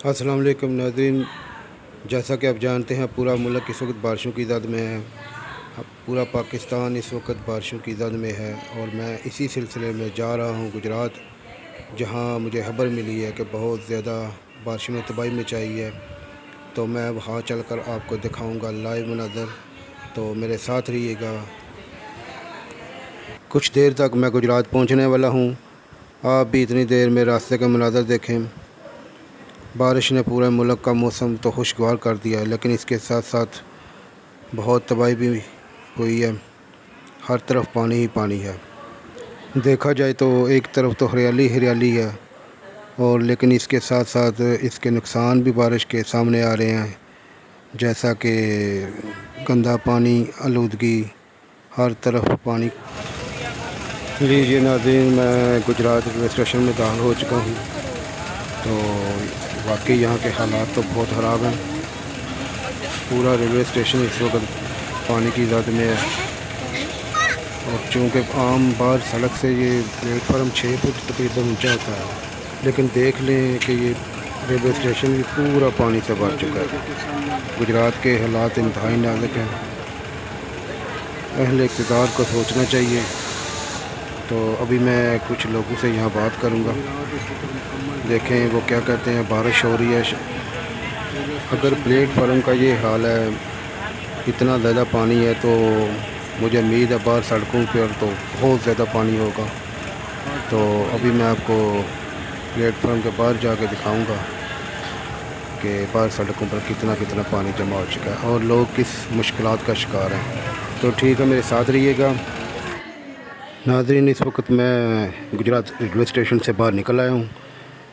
अस्सलाम वालेकुम नाज़रीन, जैसा कि आप जानते हैं पूरा मुल्क इस वक्त बारिशों की ज़द में है। अब पूरा पाकिस्तान इस वक्त बारिशों की ज़द में है और मैं इसी सिलसिले में जा रहा हूँ गुजरात, जहाँ मुझे खबर मिली है कि बहुत ज़्यादा बारिशों ने तबाही मचाई है। तो मैं वहाँ चलकर आपको दिखाऊंगा लाइव मनाज़र, तो मेरे साथ रहिएगा। कुछ देर तक मैं गुजरात पहुँचने वाला हूँ। आप भी इतनी देर में रास्ते का मनाज़र देखें। बारिश ने पूरे मुल्क का मौसम तो खुशगवार कर दिया है, लेकिन इसके साथ साथ बहुत तबाही भी हुई है। हर तरफ पानी ही पानी है। देखा जाए तो एक तरफ तो हरियाली हरियाली है, और लेकिन इसके साथ साथ इसके नुकसान भी बारिश के सामने आ रहे हैं, जैसा कि गंदा पानी, आलूदगी, हर तरफ पानी। लीजिए नाज़रीन, मैं गुजरात रेलवे स्टेशन में दाखिल हो चुका हूँ। तो वाकई यहाँ के हालात तो बहुत ख़राब हैं। पूरा रेलवे स्टेशन इस वक्त पानी की ज़द में है, और चूँकि आम बार सड़क से ये प्लेटफार्म 6 फुट तकरीबन ऊंचा होता है, लेकिन देख लें कि ये रेलवे स्टेशन भी पूरा पानी से भर चुका है। गुजरात के हालात इंतहाई नाजुक हैं। अहले इक़्तिदार को सोचना चाहिए। तो अभी मैं कुछ लोगों से यहाँ बात करूँगा, देखें वो क्या कहते हैं। बारिश हो रही है, अगर प्लेटफार्म का ये हाल है, इतना ज़्यादा पानी है, तो मुझे उम्मीद है बाहर सड़कों पर तो बहुत ज़्यादा पानी होगा। तो अभी मैं आपको प्लेटफार्म के बाहर जाके दिखाऊंगा कि बाहर सड़कों पर कितना कितना पानी जमा हो चुका है और लोग किस मुश्किलात का शिकार हैं। तो ठीक है, मेरे साथ रहिएगा। नाज़रीन, इस वक्त मैं गुजरात रेलवे स्टेशन से बाहर निकल आया हूँ।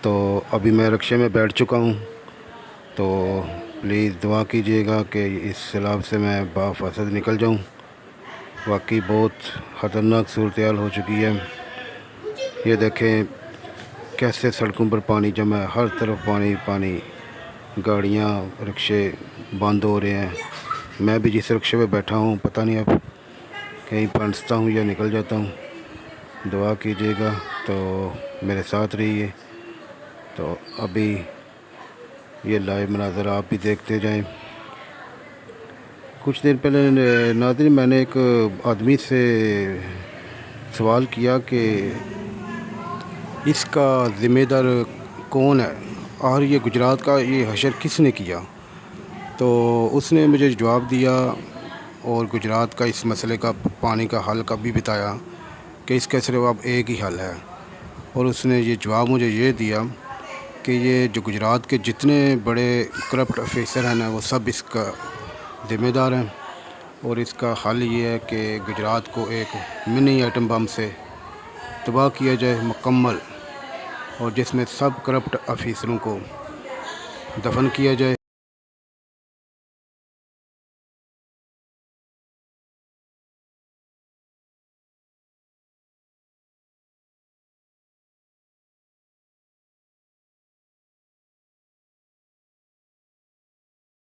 तो अभी मैं रिक्शे में बैठ चुका हूँ। तो प्लीज़ दुआ कीजिएगा कि इस सैलाब से मैं बाफासद निकल जाऊँ। वाकई बहुत ख़तरनाक सूरत हाल हो चुकी है। ये देखें कैसे सड़कों पर पानी जमा है, हर तरफ पानी पानी, गाड़ियाँ, रिक्शे बंद हो रहे हैं। मैं भी जिस रिक्शे पे बैठा हूँ, पता नहीं अब कहीं फंसता हूँ या निकल जाता हूँ। दुआ कीजिएगा। तो मेरे साथ रहिए। तो अभी ये लाइव मनाज़र आप भी देखते जाएं। कुछ देर पहले नाज़रीन मैंने एक आदमी से सवाल किया कि इसका ज़िम्मेदार कौन है और ये गुजरात का ये हशर किसने किया। तो उसने मुझे जवाब दिया और गुजरात का इस मसले का पानी का हल का भी बताया कि इसका सिर्फ अब एक ही हल है। और उसने ये जवाब मुझे ये दिया कि ये जो गुजरात के जितने बड़े करप्ट ऑफिसर हैं ना, वो सब इसका ज़िम्मेदार हैं। और इसका हल ये है कि गुजरात को एक मिनी एटम बम से तबाह किया जाए मुकम्मल, और जिसमें सब करप्ट ऑफिसरों को दफन किया जाए।